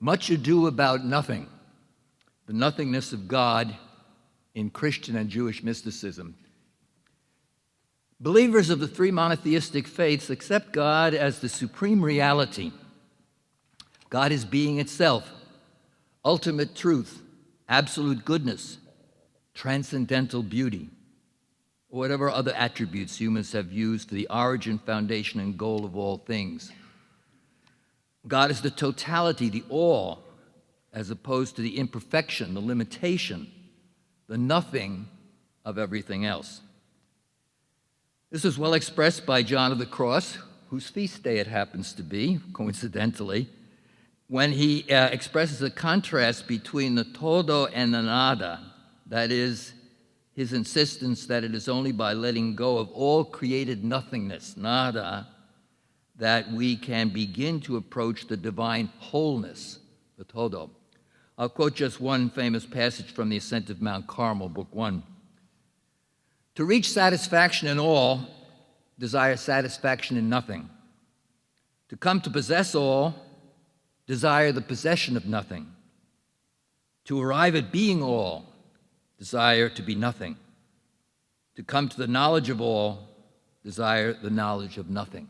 Much Ado About Nothing, the Nothingness of God in Christian and Jewish Mysticism. Believers of the three monotheistic faiths accept God as the supreme reality. God is being itself, ultimate truth, absolute goodness, transcendental beauty, or whatever other attributes humans have used for the origin, foundation, and goal of all things. God is the totality, the all, as opposed to the imperfection, the limitation, the nothing of everything else. This is well expressed by John of the Cross, whose feast day it happens to be, coincidentally, when he expresses a contrast between the todo and the nada, that is, his insistence that it is only by letting go of all created nothingness, nada, that we can begin to approach the divine wholeness, the todo. I'll quote just one famous passage from the Ascent of Mount Carmel, Book 1. To reach satisfaction in all, desire satisfaction in nothing. To come to possess all, desire the possession of nothing. To arrive at being all, desire to be nothing. To come to the knowledge of all, desire the knowledge of nothing.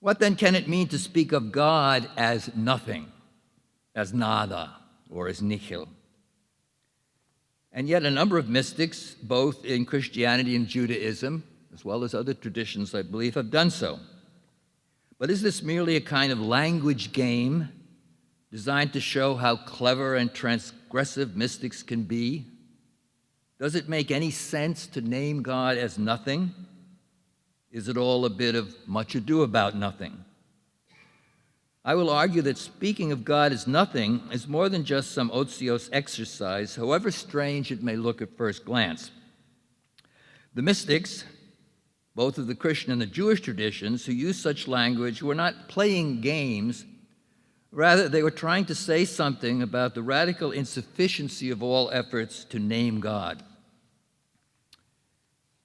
What then can it mean to speak of God as nothing, as nada, or as nihil? And yet a number of mystics, both in Christianity and Judaism, as well as other traditions, I believe, have done so. But is this merely a kind of language game designed to show how clever and transgressive mystics can be? Does it make any sense to name God as nothing? Is it all a bit of much ado about nothing? I will argue that speaking of God as nothing is more than just some otiose exercise, however strange it may look at first glance. The mystics, both of the Christian and the Jewish traditions, who use such language were not playing games. Rather, they were trying to say something about the radical insufficiency of all efforts to name God.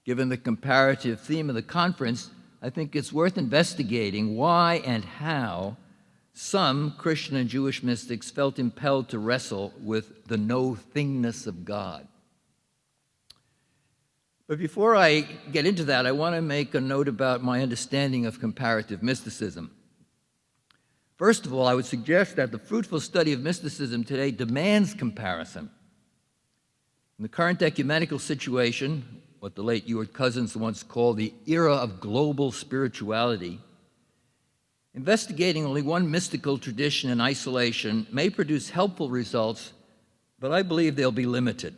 Given the comparative theme of the conference, I think it's worth investigating why and how some Christian and Jewish mystics felt impelled to wrestle with the nothingness of God. But before I get into that, I want to make a note about my understanding of comparative mysticism. First of all, I would suggest that the fruitful study of mysticism today demands comparison. In the current ecumenical situation, what the late Ewart Cousins once called the era of global spirituality, investigating only one mystical tradition in isolation may produce helpful results, but I believe they'll be limited.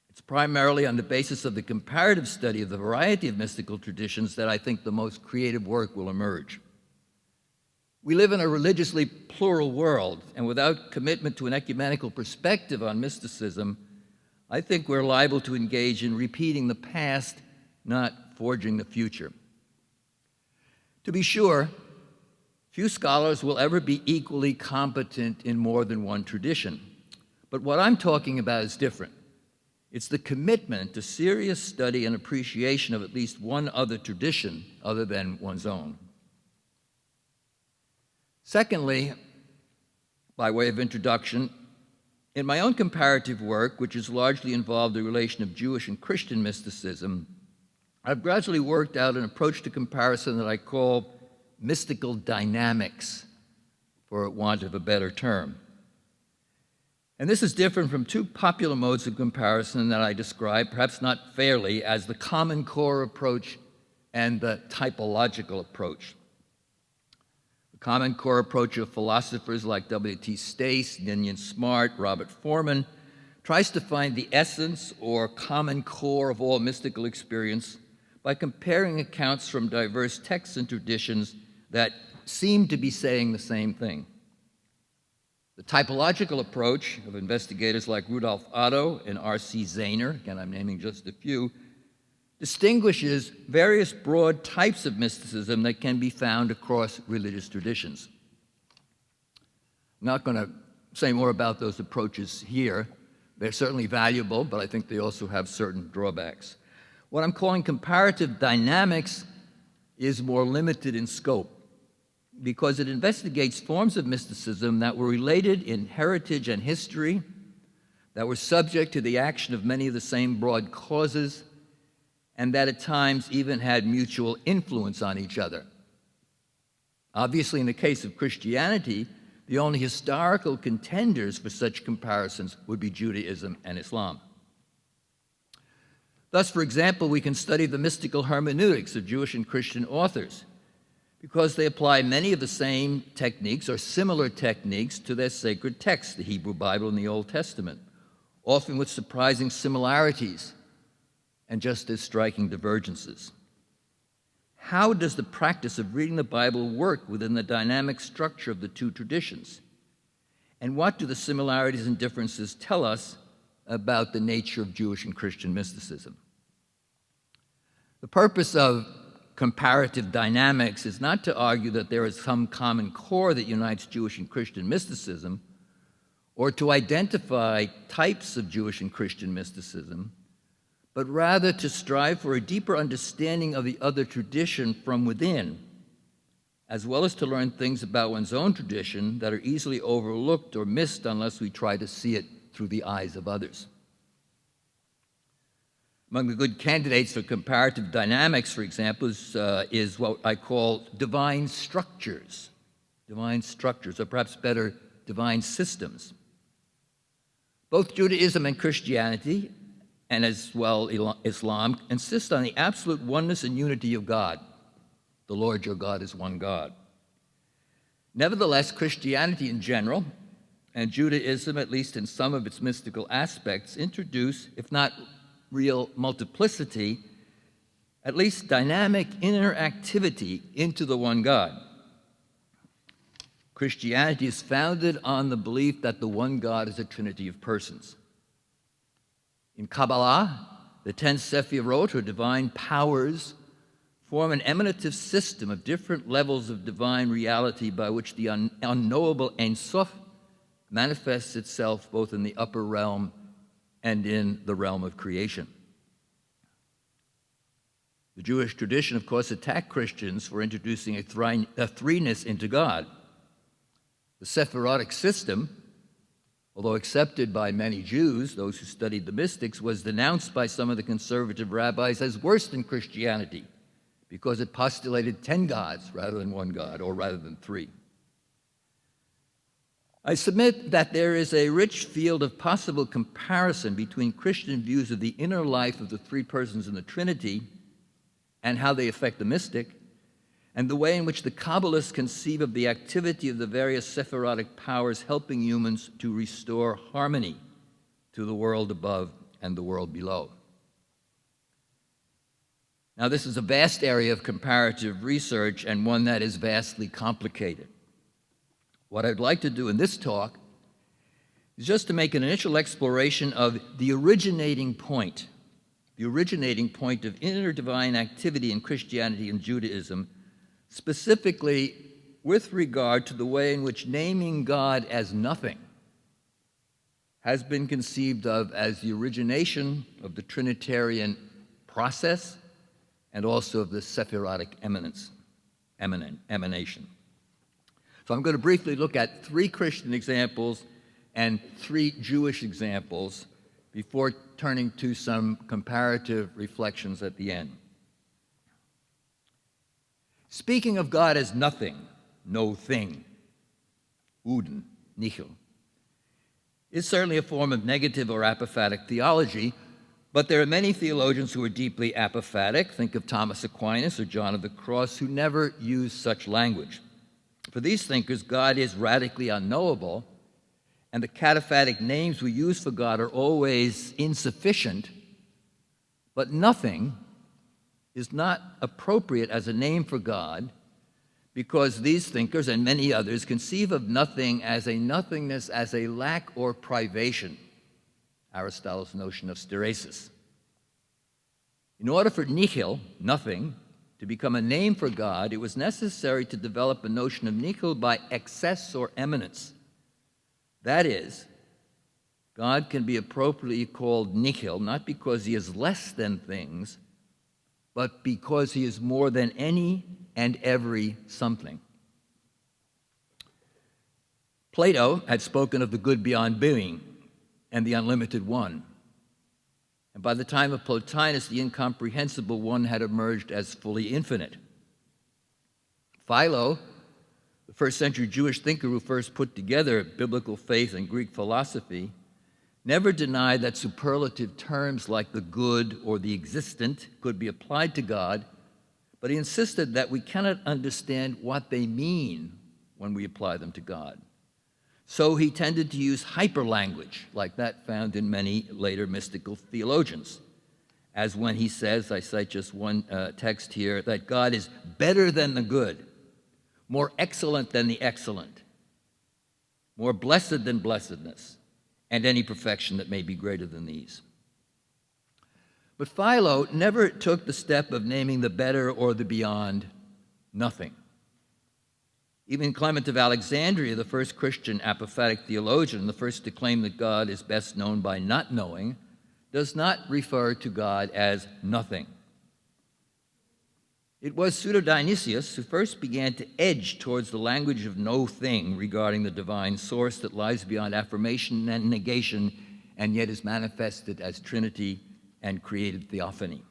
It's primarily on the basis of the comparative study of the variety of mystical traditions that I think the most creative work will emerge. We live in a religiously plural world, and without commitment to an ecumenical perspective on mysticism, I think we're liable to engage in repeating the past, not forging the future. To be sure, few scholars will ever be equally competent in more than one tradition. But what I'm talking about is different. It's the commitment to serious study and appreciation of at least one other tradition other than one's own. Secondly, by way of introduction, in my own comparative work, which has largely involved the relation of Jewish and Christian mysticism, I've gradually worked out an approach to comparison that I call mystical dynamics, for want of a better term. And this is different from two popular modes of comparison that I describe, perhaps not fairly, as the common core approach and the typological approach. The common core approach of philosophers like W.T. Stace, Ninian Smart, Robert Foreman tries to find the essence or common core of all mystical experience by comparing accounts from diverse texts and traditions that seem to be saying the same thing. The typological approach of investigators like Rudolf Otto and R.C. Zahner, again I'm naming just a few, distinguishes various broad types of mysticism that can be found across religious traditions. I'm not going to say more about those approaches here. They're certainly valuable, but I think they also have certain drawbacks. What I'm calling comparative dynamics is more limited in scope. because it investigates forms of mysticism that were related in heritage and history, that were subject to the action of many of the same broad causes, and that at times even had mutual influence on each other. Obviously, in the case of Christianity, the only historical contenders for such comparisons would be Judaism and Islam. Thus, for example, we can study the mystical hermeneutics of Jewish and Christian authors because they apply many of the same techniques or similar techniques to their sacred texts, the Hebrew Bible and the Old Testament, often with surprising similarities and just as striking divergences. How does the practice of reading the Bible work within the dynamic structure of the two traditions? And what do the similarities and differences tell us about the nature of Jewish and Christian mysticism? The purpose of comparative dynamics is not to argue that there is some common core that unites Jewish and Christian mysticism, or to identify types of Jewish and Christian mysticism, but rather to strive for a deeper understanding of the other tradition from within, as well as to learn things about one's own tradition that are easily overlooked or missed unless we try to see it through the eyes of others. Among the good candidates for comparative dynamics, for example, is what I call divine structures, or perhaps better, divine systems. Both Judaism and Christianity, and as well Islam, insist on the absolute oneness and unity of God. The Lord your God is one God. Nevertheless, Christianity in general, and Judaism, at least in some of its mystical aspects, introduce, if not real multiplicity, at least dynamic interactivity into the one God. Christianity is founded on the belief that the one God is a trinity of persons. In Kabbalah, the 10 Sephirot, or divine powers, form an emanative system of different levels of divine reality by which the unknowable Ein Sof manifests itself both in the upper realm and in the realm of creation. The Jewish tradition, of course, attacked Christians for introducing a threeness into God. The Sephirotic system, although accepted by many Jews, those who studied the mystics, was denounced by some of the conservative rabbis as worse than Christianity because it postulated 10 gods rather than one God, or rather than 3. I submit that there is a rich field of possible comparison between Christian views of the inner life of the three persons in the Trinity and how they affect the mystic, and the way in which the Kabbalists conceive of the activity of the various Sephirotic powers helping humans to restore harmony to the world above and the world below. Now, this is a vast area of comparative research and one that is vastly complicated. What I'd like to do in this talk is just to make an initial exploration of the originating point of inner divine activity in Christianity and Judaism, specifically with regard to the way in which naming God as nothing has been conceived of as the origination of the Trinitarian process and also of the Sephirotic emanation. So I'm going to briefly look at 3 Christian examples and 3 Jewish examples before turning to some comparative reflections at the end. Speaking of God as nothing, no thing, Uden, Nichel, is certainly a form of negative or apophatic theology, but there are many theologians who are deeply apophatic, think of Thomas Aquinas or John of the Cross, who never use such language. For these thinkers, God is radically unknowable, and the cataphatic names we use for God are always insufficient, but nothing is not appropriate as a name for God because these thinkers and many others conceive of nothing as a nothingness, as a lack or privation, Aristotle's notion of stasis. In order for nihil, nothing, to become a name for God, it was necessary to develop a notion of nihil by excess or eminence. That is, God can be appropriately called nihil, not because he is less than things, but because he is more than any and every something. Plato had spoken of the good beyond being and the unlimited one. And by the time of Plotinus, the incomprehensible one had emerged as fully infinite. Philo, the first-century Jewish thinker who first put together biblical faith and Greek philosophy, never denied that superlative terms like the good or the existent could be applied to God, but he insisted that we cannot understand what they mean when we apply them to God. So he tended to use hyperlanguage, like that found in many later mystical theologians, as when he says, I cite just one text here, that God is better than the good, more excellent than the excellent, more blessed than blessedness, and any perfection that may be greater than these. But Philo never took the step of naming the better or the beyond nothing. Even Clement of Alexandria, the first Christian apophatic theologian, the first to claim that God is best known by not knowing, does not refer to God as nothing. It was Pseudo-Dionysius who first began to edge towards the language of no thing regarding the divine source that lies beyond affirmation and negation and yet is manifested as Trinity and created theophany.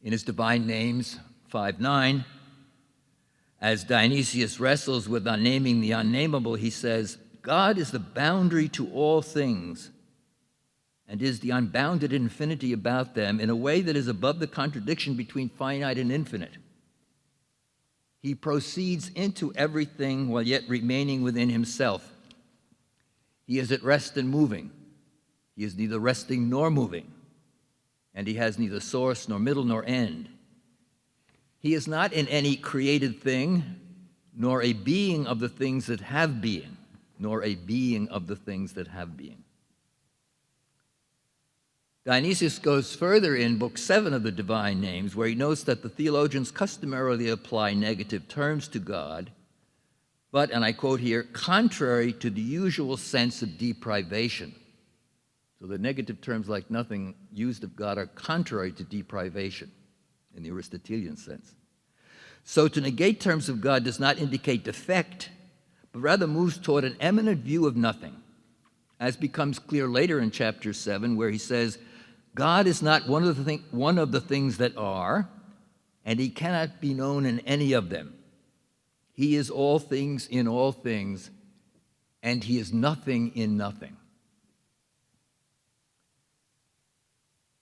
In his Divine Names 5:9, as Dionysius wrestles with unnaming the unnameable, he says, God is the boundary to all things and is the unbounded infinity about them in a way that is above the contradiction between finite and infinite. He proceeds into everything while yet remaining within himself. He is at rest and moving. He is neither resting nor moving, and he has neither source nor middle nor end. He is not in any created thing, nor a being of the things that have being, nor a being of the things that have being. Dionysius goes further in Book 7 of the Divine Names, where he notes that the theologians customarily apply negative terms to God, but, and I quote here, contrary to the usual sense of deprivation. So the negative terms like nothing used of God are contrary to deprivation in the Aristotelian sense. So to negate terms of God does not indicate defect, but rather moves toward an eminent view of nothing, as becomes clear later in chapter 7, where he says, God is not one of the things that are, and he cannot be known in any of them. He is all things in all things, and he is nothing in nothing.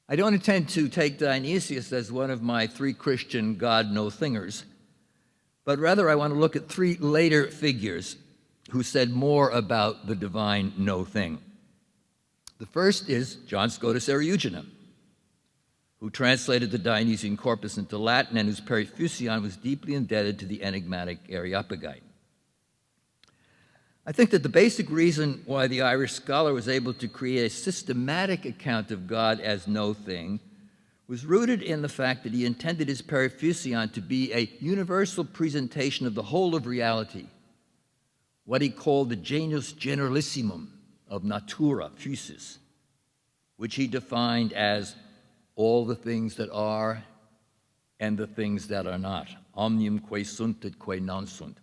I don't intend to take Dionysius as one of my three Christian God-no-thingers, but rather I want to look at three later figures who said more about the divine no-thing. The first is John Scotus Eriugena, who translated the Dionysian corpus into Latin and whose Perifusion was deeply indebted to the enigmatic Areopagite. I think that the basic reason why the Irish scholar was able to create a systematic account of God as no thing was rooted in the fact that he intended his Perifusion to be a universal presentation of the whole of reality, what he called the genus generalissimum of natura, physis, which he defined as all the things that are and the things that are not, omnium quae sunt et quae non sunt.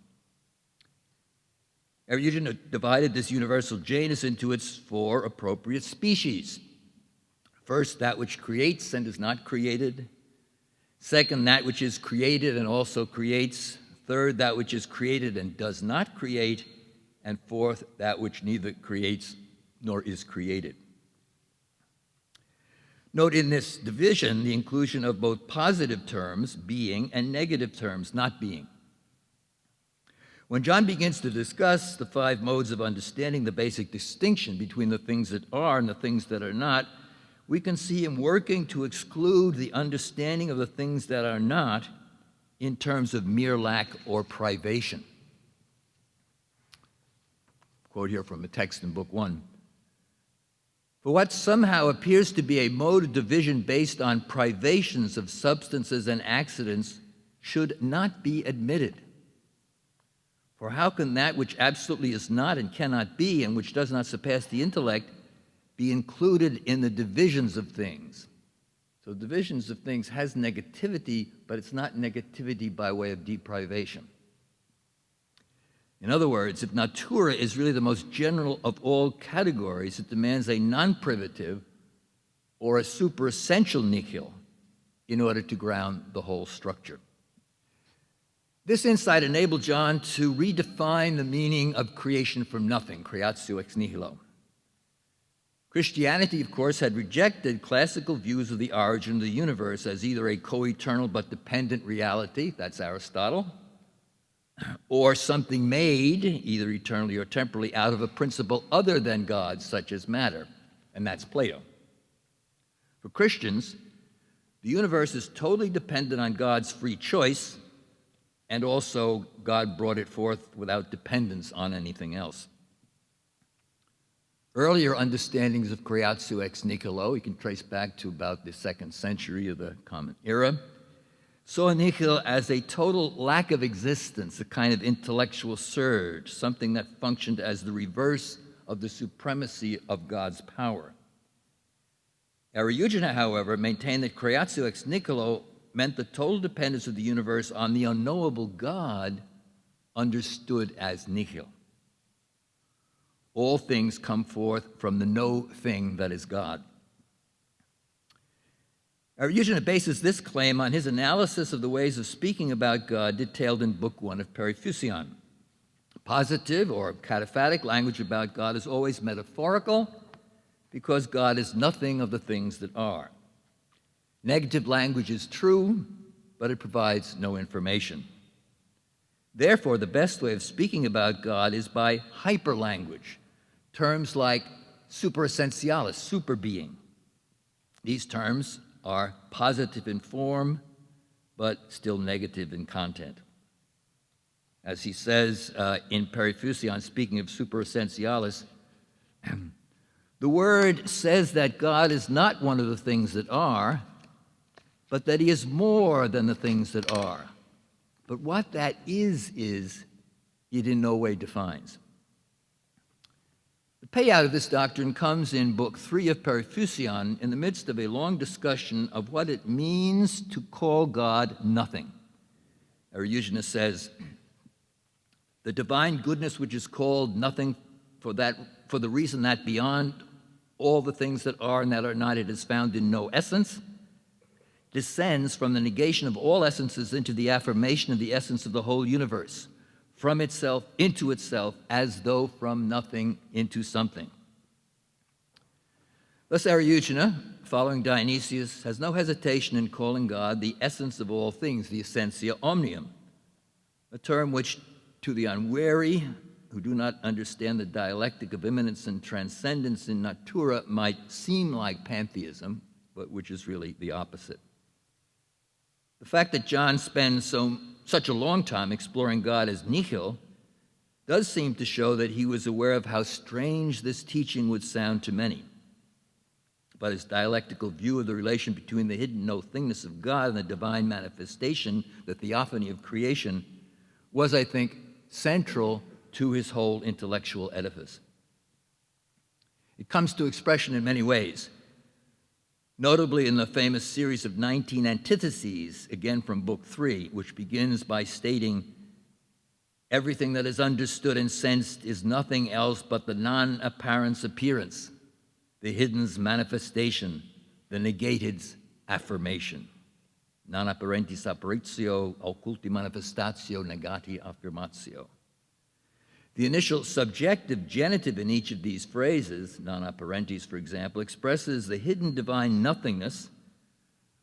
Eriugena divided this universal genus into its four appropriate species. First, that which creates and is not created. Second, that which is created and also creates. Third, that which is created and does not create. And fourth, that which neither creates nor is created. Note in this division the inclusion of both positive terms, being, and negative terms, not being. When John begins to discuss the five modes of understanding the basic distinction between the things that are and the things that are not, we can see him working to exclude the understanding of the things that are not in terms of mere lack or privation. Quote here from a text in Book 1. For what somehow appears to be a mode of division based on privations of substances and accidents should not be admitted. For how can that which absolutely is not and cannot be, and which does not surpass the intellect, be included in the divisions of things? So divisions of things has negativity, but it's not negativity by way of deprivation. In other words, if natura is really the most general of all categories, it demands a non-privative or a super-essential nihil in order to ground the whole structure. This insight enabled John to redefine the meaning of creation from nothing, creatio ex nihilo. Christianity, of course, had rejected classical views of the origin of the universe as either a co-eternal but dependent reality, that's Aristotle, or something made, either eternally or temporally, out of a principle other than God, such as matter, and that's Plato. For Christians, the universe is totally dependent on God's free choice, and also God brought it forth without dependence on anything else. Earlier understandings of creatio ex nihilo, we can trace back to about the 2nd century of the Common Era, saw nihil as a total lack of existence, a kind of intellectual surge, something that functioned as the reverse of the supremacy of God's power. Aristotle, however, maintained that creatio ex nihilo meant the total dependence of the universe on the unknowable God understood as nihil. All things come forth from the no thing that is God. Aristotle bases this claim on his analysis of the ways of speaking about God detailed in Book 1 of Periphusion. Positive or cataphatic language about God is always metaphorical because God is nothing of the things that are. Negative language is true, but it provides no information. Therefore, the best way of speaking about God is by hyperlanguage, terms like superessentialis, superbeing. These terms are positive in form, but still negative in content. As he says in Periphusion, speaking of superessentialis, the word says that God is not one of the things that are, but that he is more than the things that are. But what that is it in no way defines. The payout of this doctrine comes in Book 3 of Periphusion in the midst of a long discussion of what it means to call God nothing. Aristotle says, the divine goodness which is called nothing for the reason that beyond all the things that are and that are not, it is found in no essence, descends from the negation of all essences into the affirmation of the essence of the whole universe, from itself into itself, as though from nothing into something. Thus Aristotle, following Dionysius, has no hesitation in calling God the essence of all things, the essentia omnium, a term which, to the unwary who do not understand the dialectic of immanence and transcendence in natura, might seem like pantheism, but which is really the opposite. The fact that John spends such a long time exploring God as nihil does seem to show that he was aware of how strange this teaching would sound to many. But his dialectical view of the relation between the hidden nothingness of God and the divine manifestation, the theophany of creation, was, I think, central to his whole intellectual edifice. It comes to expression in many ways, notably in the famous series of 19 antitheses, again from Book 3, which begins by stating, everything that is understood and sensed is nothing else but the non-apparent's appearance, the hidden's manifestation, the negated's affirmation. Non apparentis apparitio, occulti manifestatio, negati affirmatio. The initial subjective genitive in each of these phrases, non apparentis, for example, expresses the hidden divine nothingness,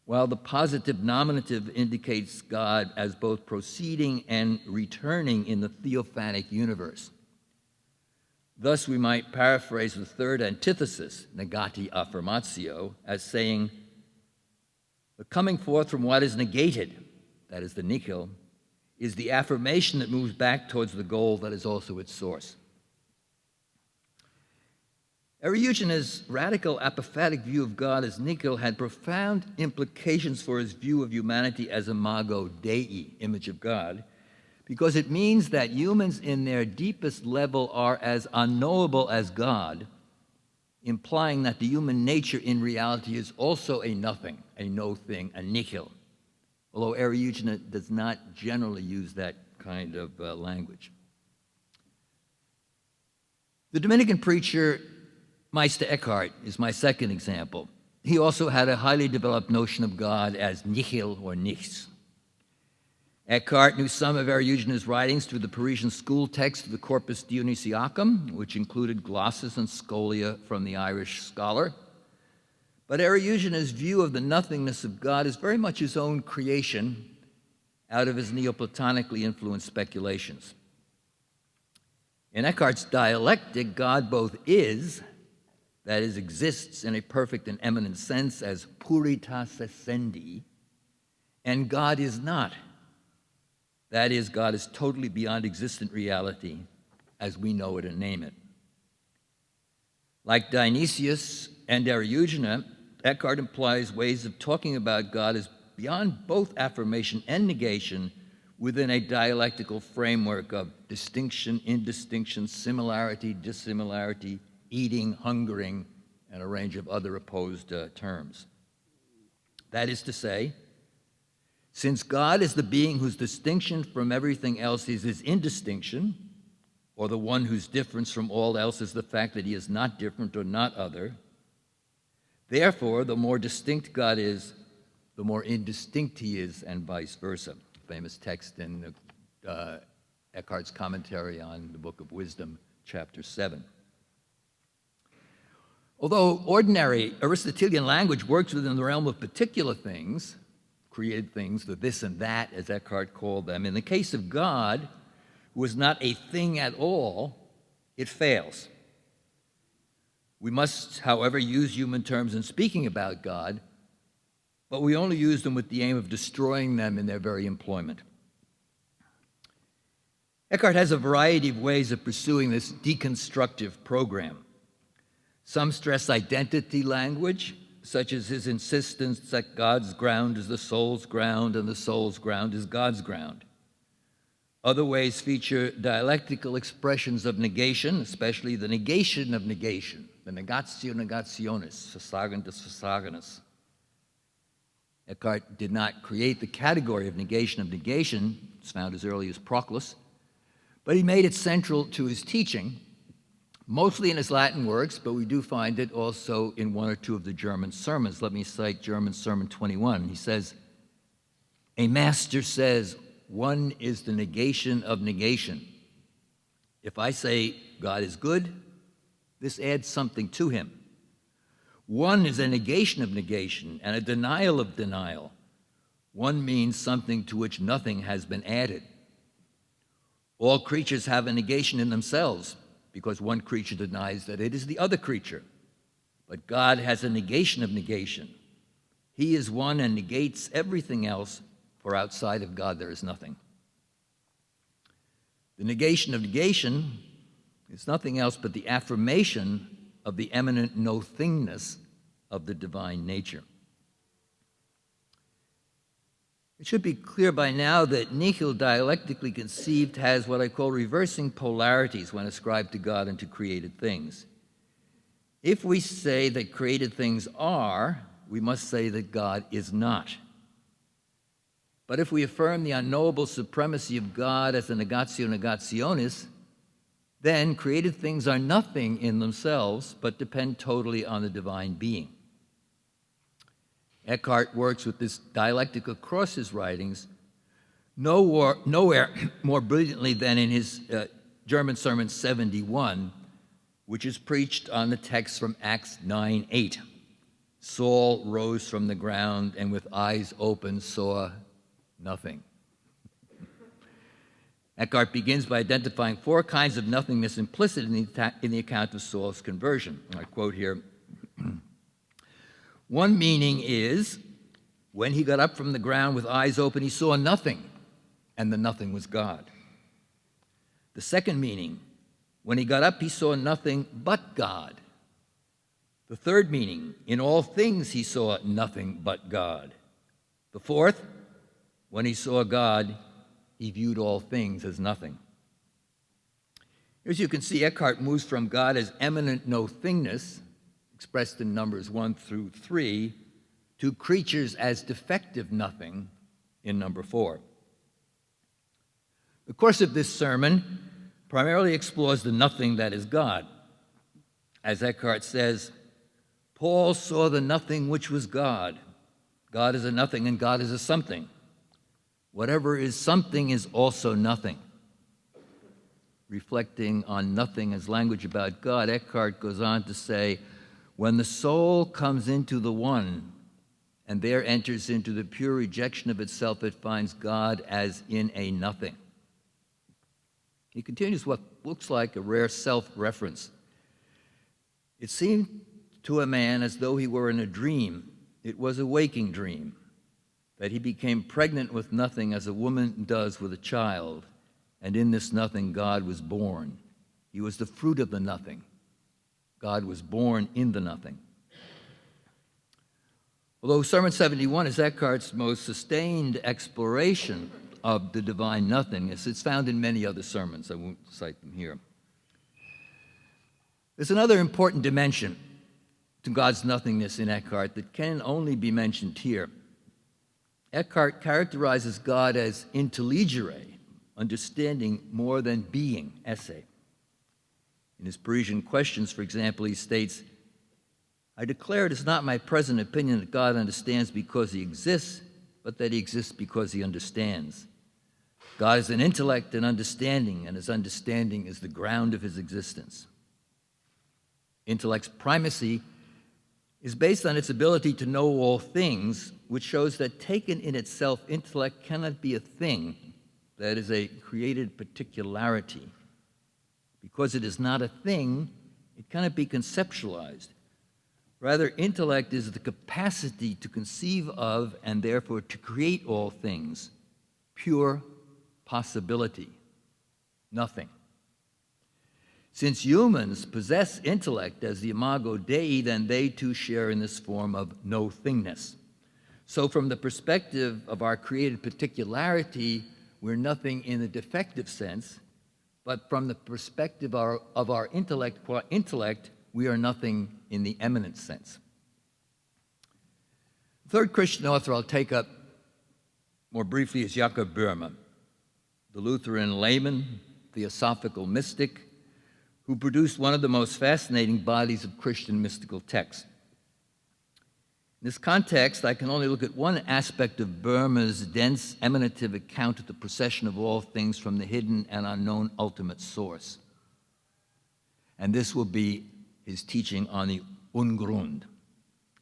while the positive nominative indicates God as both proceeding and returning in the theophanic universe. Thus, we might paraphrase the third antithesis, negati affirmatio, as saying, the coming forth from what is negated, that is the nihil, is the affirmation that moves back towards the goal that is also its source. Aristotle's radical apophatic view of God as nihil had profound implications for his view of humanity as imago Dei, image of God, because it means that humans in their deepest level are as unknowable as God, implying that the human nature in reality is also a nothing, a no thing, a nihil, although Aristotle does not generally use that kind of language. The Dominican preacher Meister Eckhart is my second example. He also had a highly developed notion of God as nihil or nichts. Eckhart knew some of Eriugenes' writings through the Parisian school text of the Corpus Dionysiacum, which included glosses and scholia from the Irish scholar. But Eriugenes' view of the nothingness of God is very much his own creation out of his Neoplatonically influenced speculations. In Eckhart's dialectic, God both is, that is, exists in a perfect and eminent sense as puritas essendi, and God is not. That is, God is totally beyond existent reality as we know it and name it. Like Dionysius and Eriugena, Eckhart implies ways of talking about God as beyond both affirmation and negation within a dialectical framework of distinction, indistinction, similarity, dissimilarity, eating, hungering, and a range of other opposed terms. That is to say, since God is the being whose distinction from everything else is his indistinction, or the one whose difference from all else is the fact that he is not different or not other, therefore, the more distinct God is, the more indistinct he is, and vice versa. Famous text in Eckhart's commentary on the Book of Wisdom, chapter 7. Although ordinary Aristotelian language works within the realm of particular things, created things, the this and that, as Eckhart called them, in the case of God, who is not a thing at all, it fails. We must, however, use human terms in speaking about God, but we only use them with the aim of destroying them in their very employment. Eckhart has a variety of ways of pursuing this deconstructive program. Some stress identity language, such as his insistence that God's ground is the soul's ground and the soul's ground is God's ground. Other ways feature dialectical expressions of negation, especially the negation of negation, the negatio negationis, versagen des Versageners. Eckhart did not create the category of negation. It's found as early as Proclus, but he made it central to his teaching, mostly in his Latin works, but we do find it also in one or two of the German sermons. Let me cite German Sermon 21. He says, "A master says, one is the negation of negation. If I say God is good, this adds something to him. One is a negation of negation and a denial of denial. One means something to which nothing has been added. All creatures have a negation in themselves, because one creature denies that it is the other creature. But God has a negation of negation. He is one and negates everything else, for outside of God there is nothing." The negation of negation is nothing else but the affirmation of the eminent nothingness of the divine nature. It should be clear by now that nihil, dialectically conceived, has what I call reversing polarities when ascribed to God and to created things. If we say that created things are, we must say that God is not. But if we affirm the unknowable supremacy of God as a negatio negationis, then created things are nothing in themselves, but depend totally on the divine being. Eckhart works with this dialectic across his writings, nowhere more brilliantly than in his German Sermon 71, which is preached on the text from Acts 9:8. Saul rose from the ground and with eyes open saw nothing. Eckhart begins by identifying four kinds of nothingness implicit in the account of Saul's conversion. I quote here, "One meaning is, when he got up from the ground with eyes open, he saw nothing, and the nothing was God. The second meaning, when he got up, he saw nothing but God. The third meaning, in all things he saw nothing but God. The fourth, when he saw God, he viewed all things as nothing." As you can see, Eckhart moves from God as eminent nothingness, expressed in numbers 1 through 3, to creatures as defective nothing in number 4. The course of this sermon primarily explores the nothing that is God. As Eckhart says, Paul saw the nothing which was God. God is a nothing and God is a something. Whatever is something is also nothing. Reflecting on nothing as language about God, Eckhart goes on to say, when the soul comes into the one and there enters into the pure rejection of itself, it finds God as in a nothing. He continues what looks like a rare self-reference. It seemed to a man as though he were in a dream. It was a waking dream, that he became pregnant with nothing as a woman does with a child, and in this nothing God was born. He was the fruit of the nothing. God was born in the nothing. Although Sermon 71 is Eckhart's most sustained exploration of the divine nothingness, it's found in many other sermons. I won't cite them here. There's another important dimension to God's nothingness in Eckhart that can only be mentioned here. Eckhart characterizes God as intelligere, understanding more than being, esse. In his Parisian Questions, for example, he states, I declare it is not my present opinion that God understands because he exists, but that he exists because he understands. God is an intellect and understanding, and his understanding is the ground of his existence. Intellect's primacy is based on its ability to know all things, which shows that taken in itself, intellect cannot be a thing, that is a created particularity. Because it is not a thing, it cannot be conceptualized. Rather, intellect is the capacity to conceive of and therefore to create all things, pure possibility, nothing. Since humans possess intellect as the imago Dei, then they too share in this form of no-thingness. So from the perspective of our created particularity, we're nothing in the defective sense, but from the perspective of our intellect, qua intellect, we are nothing in the eminent sense. The third Christian author I'll take up more briefly is Jakob Böhme, the Lutheran layman, theosophical mystic, who produced one of the most fascinating bodies of Christian mystical texts. In this context, I can only look at one aspect of Böhme's dense, emanative account of the procession of all things from the hidden and unknown ultimate source. And this will be his teaching on the Ungrund.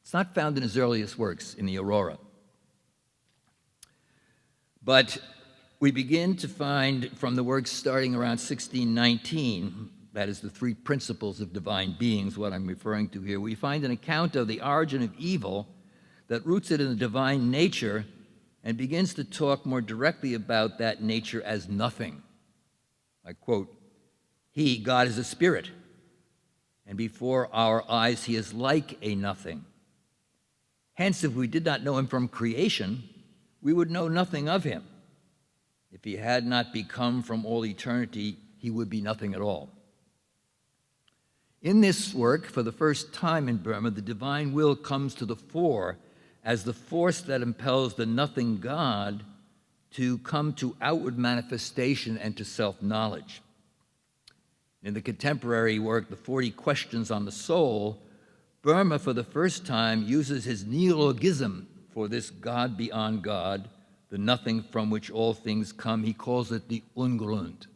It's not found in his earliest works, in the Aurora. But we begin to find from the works starting around 1619, that is the three principles of divine beings, what I'm referring to here, we find an account of the origin of evil that roots it in the divine nature and begins to talk more directly about that nature as nothing. I quote, he, God, is a spirit, and before our eyes he is like a nothing. Hence, if we did not know him from creation, we would know nothing of him. If he had not become from all eternity, he would be nothing at all. In this work, for the first time in Böhme, the divine will comes to the fore as the force that impels the nothing God to come to outward manifestation and to self-knowledge. In the contemporary work, The 40 Questions on the Soul, Böhme, for the first time, uses his neologism for this God beyond God, the nothing from which all things come. He calls it the Ungrund,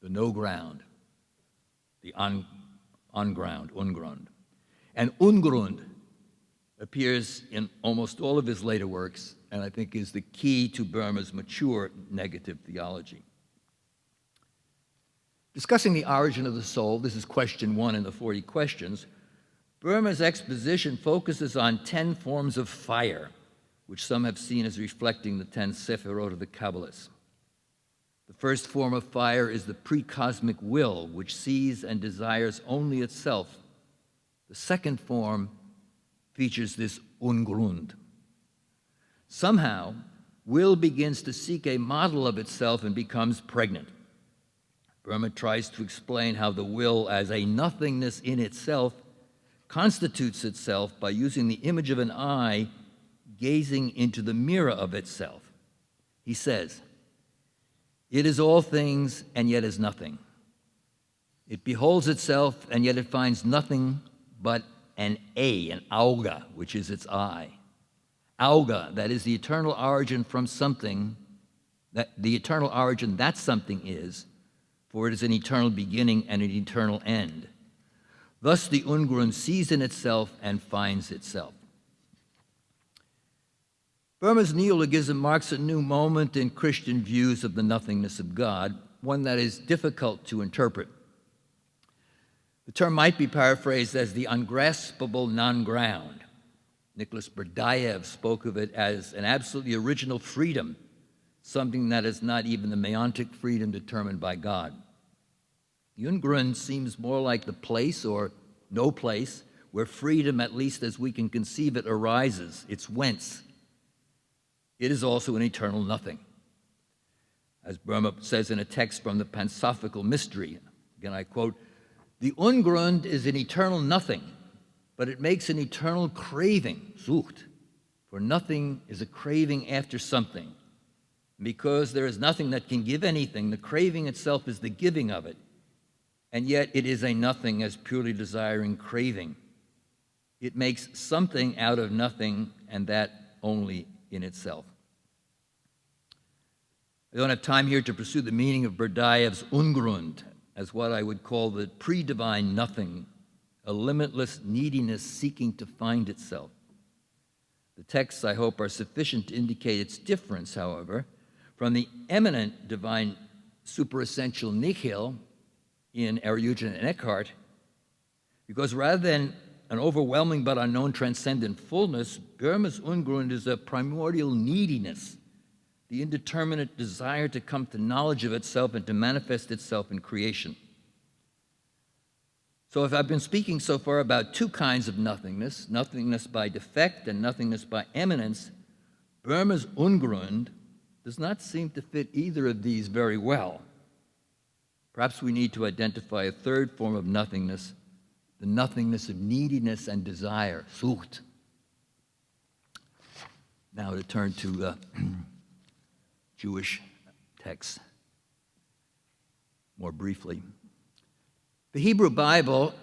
the no ground, the on-ground, Ungrund. And Ungrund appears in almost all of his later works, and I think is the key to Böhme's mature negative theology. Discussing the origin of the soul, this is question 1 in the 40 questions, Böhme's exposition focuses on 10 forms of fire, which some have seen as reflecting the 10 Sephirot of the Kabbalists. The first form of fire is the pre-cosmic will, which sees and desires only itself. The second form features this Ungrund. Somehow, will begins to seek a model of itself and becomes pregnant. Böhme tries to explain how the will, as a nothingness in itself, constitutes itself by using the image of an eye gazing into the mirror of itself. He says, it is all things and yet is nothing. It beholds itself, and yet it finds nothing but an auga, which is its eye. Auga, that is the eternal origin from something, that the eternal origin that something is, for it is an eternal beginning and an eternal end. Thus the Ungrund sees in itself and finds itself. Burma's neologism marks a new moment in Christian views of the nothingness of God, one that is difficult to interpret. The term might be paraphrased as the ungraspable non-ground. Nicholas Berdyaev spoke of it as an absolutely original freedom, something that is not even the meontic freedom determined by God. Ungrund seems more like the place or no place where freedom, at least as we can conceive it, arises. It's whence. It is also an eternal nothing. As Burma says in a text from the Pansophical Mystery, again I quote, "The Ungrund is an eternal nothing, but it makes an eternal craving, Sucht, for nothing is a craving after something. Because there is nothing that can give anything, the craving itself is the giving of it, and yet it is a nothing as purely desiring craving. It makes something out of nothing, and that only in itself." I don't have time here to pursue the meaning of Berdyaev's Ungrund as what I would call the pre-divine nothing, a limitless neediness seeking to find itself. The texts, I hope, are sufficient to indicate its difference, however, from the eminent divine superessential nihil in Eriugena and Eckhart, because rather than an overwhelming but unknown transcendent fullness, Burma's Ungrund is a primordial neediness, the indeterminate desire to come to knowledge of itself and to manifest itself in creation. So if I've been speaking so far about two kinds of nothingness, nothingness by defect and nothingness by eminence, Burma's Ungrund does not seem to fit either of these very well. Perhaps we need to identify a third form of nothingness, the nothingness of neediness and desire, Sucht. Now to turn to Jewish texts more briefly. The Hebrew Bible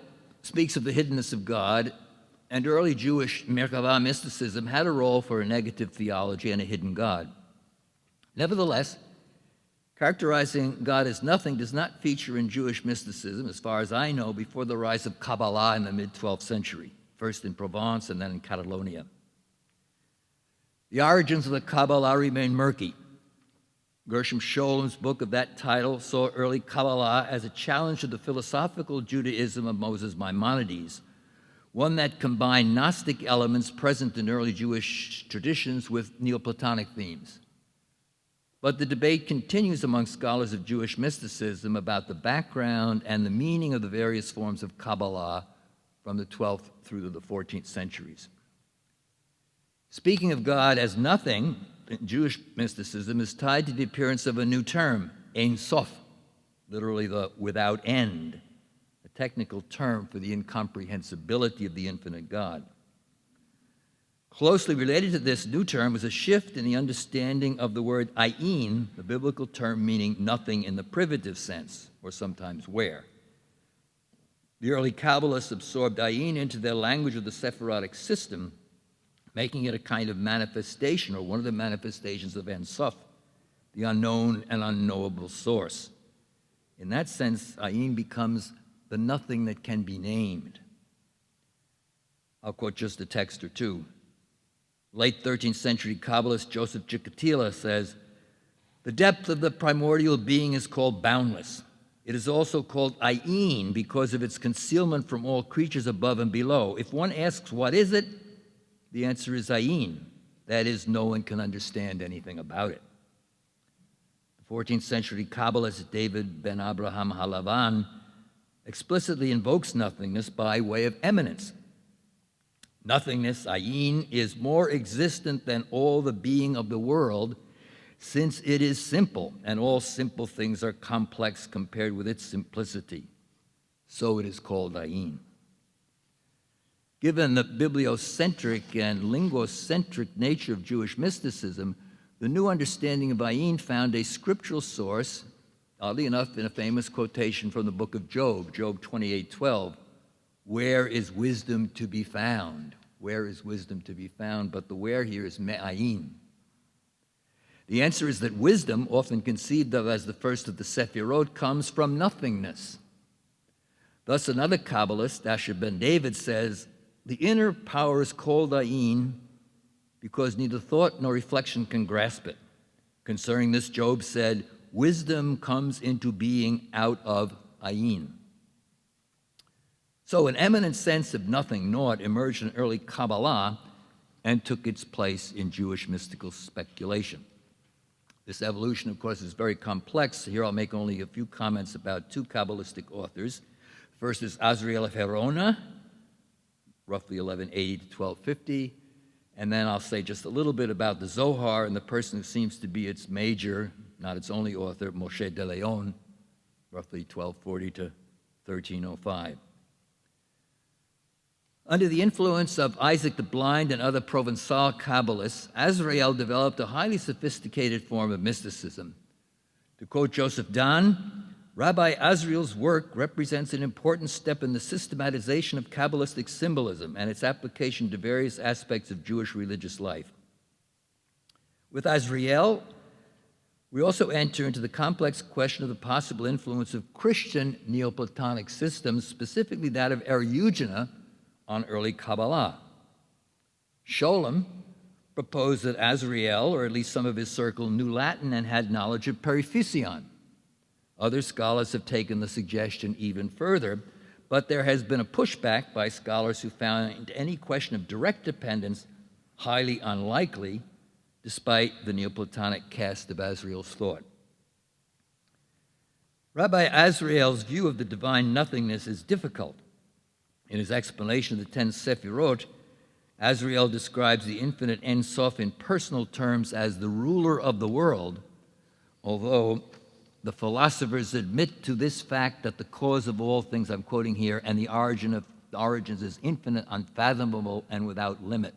speaks of the hiddenness of God, and early Jewish Merkava mysticism had a role for a negative theology and a hidden God. Nevertheless, characterizing God as nothing does not feature in Jewish mysticism, as far as I know, before the rise of Kabbalah in the mid-12th century, first in Provence and then in Catalonia. The origins of the Kabbalah remain murky. Gershom Scholem's book of that title saw early Kabbalah as a challenge to the philosophical Judaism of Moses Maimonides, one that combined Gnostic elements present in early Jewish traditions with Neoplatonic themes. But the debate continues among scholars of Jewish mysticism about the background and the meaning of the various forms of Kabbalah from the 12th through to the 14th centuries. Speaking of God as nothing, Jewish mysticism is tied to the appearance of a new term, Ein Sof, literally the without end, a technical term for the incomprehensibility of the infinite God. Closely related to this new term is a shift in the understanding of the word ayin, the biblical term meaning nothing in the privative sense, or sometimes where. The early Kabbalists absorbed ayin into their language of the Sephirotic system, making it a kind of manifestation, or one of the manifestations of Ein Sof, the unknown and unknowable source. In that sense, ayin becomes the nothing that can be named. I'll quote just a text or two. Late 13th century Kabbalist Joseph Chikatilo says, "The depth of the primordial being is called boundless. It is also called ayin because of its concealment from all creatures above and below. If one asks, what is it? The answer is ayin. That is, no one can understand anything about it." The 14th century Kabbalist David ben Abraham Halavan explicitly invokes nothingness by way of eminence. Nothingness, ayin, is more existent than all the being of the world, since it is simple, and all simple things are complex compared with its simplicity. So it is called ayin. Given the bibliocentric and linguocentric nature of Jewish mysticism, the new understanding of ayin found a scriptural source oddly enough, in a famous quotation from the book of Job, Job 28:12, where is wisdom to be found? Where is wisdom to be found? But the where here is me'ayin. The answer is that wisdom, often conceived of as the first of the Sephirot, comes from nothingness. Thus, another Kabbalist, Asher ben David, says, the inner power is called ayin because neither thought nor reflection can grasp it. Concerning this, Job said, wisdom comes into being out of ayin. So an eminent sense of nothing, naught, emerged in early Kabbalah and took its place in Jewish mystical speculation. This evolution, of course, is very complex. Here I'll make only a few comments about two Kabbalistic authors. First is Azriel of Herona, roughly 1180 to 1250. And then I'll say just a little bit about the Zohar and the person who seems to be its major, not its only author, Moshe de Leon, roughly 1240 to 1305. Under the influence of Isaac the Blind and other Provençal Kabbalists, Azrael developed a highly sophisticated form of mysticism. To quote Joseph Dahn, Rabbi Azriel's work represents an important step in the systematization of Kabbalistic symbolism and its application to various aspects of Jewish religious life. With Azriel, we also enter into the complex question of the possible influence of Christian Neoplatonic systems, specifically that of Eriugena, on early Kabbalah. Scholem proposed that Azriel, or at least some of his circle, knew Latin and had knowledge of Periphysion. Other scholars have taken the suggestion even further, but there has been a pushback by scholars who found any question of direct dependence highly unlikely, despite the Neoplatonic cast of Azriel's thought. Rabbi Azriel's view of the divine nothingness is difficult. In his explanation of the 10 Sephirot, Azriel describes the infinite Ein Sof in personal terms as the ruler of the world, although the philosophers admit to this fact that the cause of all things, I'm quoting here, and the origins is infinite, unfathomable, and without limit,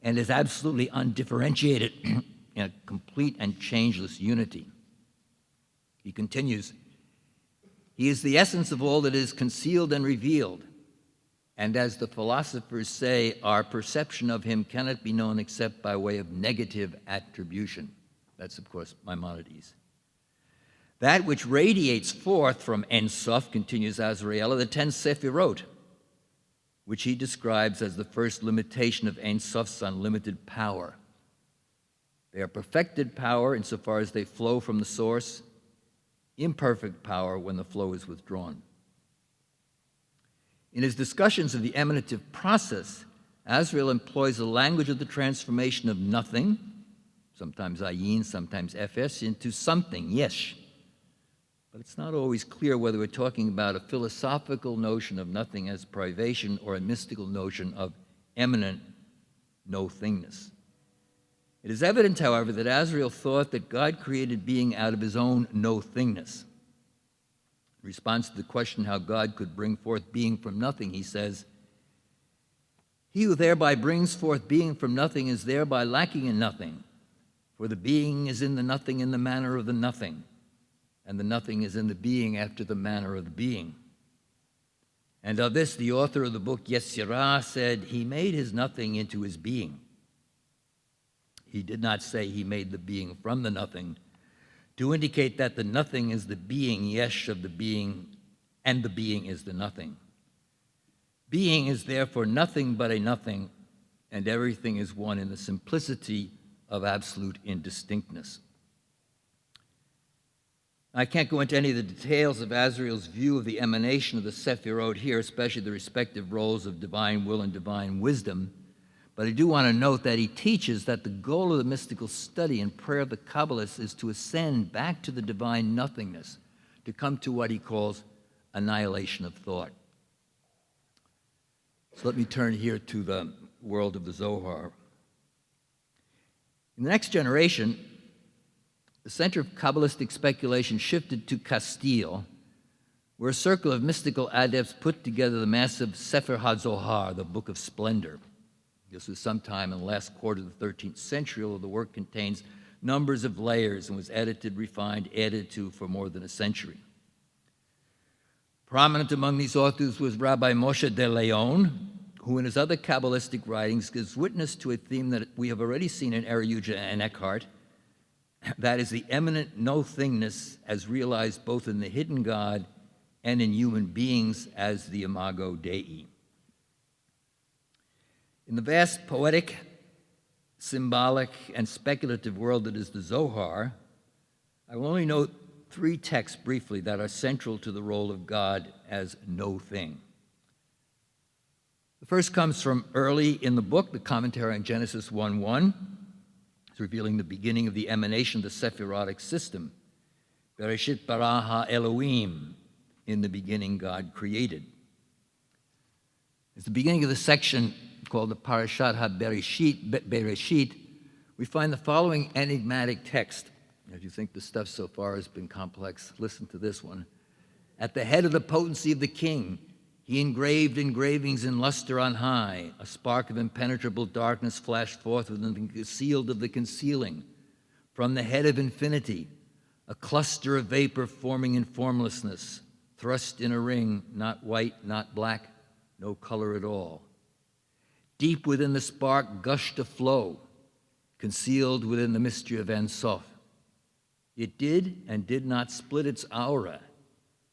and is absolutely undifferentiated in a complete and changeless unity. He continues, he is the essence of all that is concealed and revealed. And as the philosophers say, our perception of him cannot be known except by way of negative attribution. That's, of course, Maimonides. That which radiates forth from Ein Sof, continues Azrael, are the 10 Sephirot, which he describes as the first limitation of Ein Sof's unlimited power. They are perfected power insofar as they flow from the source, imperfect power when the flow is withdrawn. In his discussions of the emanative process, Azrael employs the language of the transformation of nothing, sometimes ayin, sometimes fs, into something, yesh. But it's not always clear whether we're talking about a philosophical notion of nothing as privation or a mystical notion of eminent nothingness. It is evident, however, that Azrael thought that God created being out of his own nothingness. In response to the question how God could bring forth being from nothing, he says, he who thereby brings forth being from nothing is thereby lacking in nothing, for the being is in the nothing in the manner of the nothing, and the nothing is in the being after the manner of the being. And of this, the author of the book Yetzirah said, he made his nothing into his being. He did not say he made the being from the nothing, to indicate that the nothing is the being, yesh, of the being, and the being is the nothing. Being is therefore nothing but a nothing, and everything is one in the simplicity of absolute indistinctness. I can't go into any of the details of Azrael's view of the emanation of the Sephirot here, especially the respective roles of divine will and divine wisdom, but I do want to note that he teaches that the goal of the mystical study and prayer of the Kabbalists is to ascend back to the divine nothingness, to come to what he calls annihilation of thought. So let me turn here to the world of the Zohar. In the next generation, the center of Kabbalistic speculation shifted to Castile, where a circle of mystical adepts put together the massive Sefer HaZohar, the Book of Splendor. This was sometime in the last quarter of the 13th century, although the work contains numbers of layers, and was edited, refined, added to for more than a century. Prominent among these authors was Rabbi Moshe de Leon, who in his other Kabbalistic writings gives witness to a theme that we have already seen in Ariuja and Eckhart, that is the eminent nothingness as realized both in the hidden God and in human beings as the imago Dei. In the vast poetic, symbolic, and speculative world that is the Zohar, I will only note 3 texts briefly that are central to the role of God as no thing. The first comes from early in the book, the commentary on Genesis 1:1. It's revealing the beginning of the emanation of the Sephirotic system. Bereshit bara ha-Elohim, in the beginning God created. At the beginning of the section called the Parashat HaBereshit, we find the following enigmatic text. If you think the stuff so far has been complex, listen to this one. At the head of the potency of the king, he engraved engravings in luster on high. A spark of impenetrable darkness flashed forth within the concealed of the concealing. From the head of infinity, a cluster of vapor forming in formlessness, thrust in a ring, not white, not black, no color at all. Deep within the spark gushed a flow, concealed within the mystery of Ein Sof. It did and did not split its aura,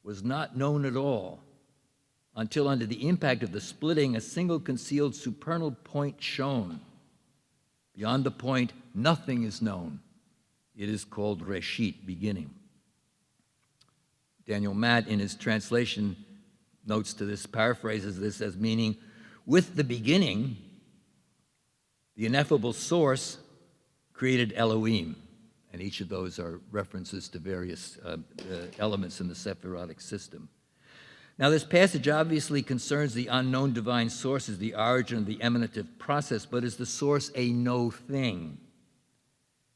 was not known at all, until under the impact of the splitting, a single concealed supernal point shone. Beyond the point, nothing is known. It is called Reshit, beginning. Daniel Matt, in his translation, notes to this, paraphrases this as meaning, with the beginning, the ineffable source created Elohim. And each of those are references to various elements in the Sephirotic system. Now, this passage obviously concerns the unknown divine source as the origin of the emanative process, but is the source a no thing?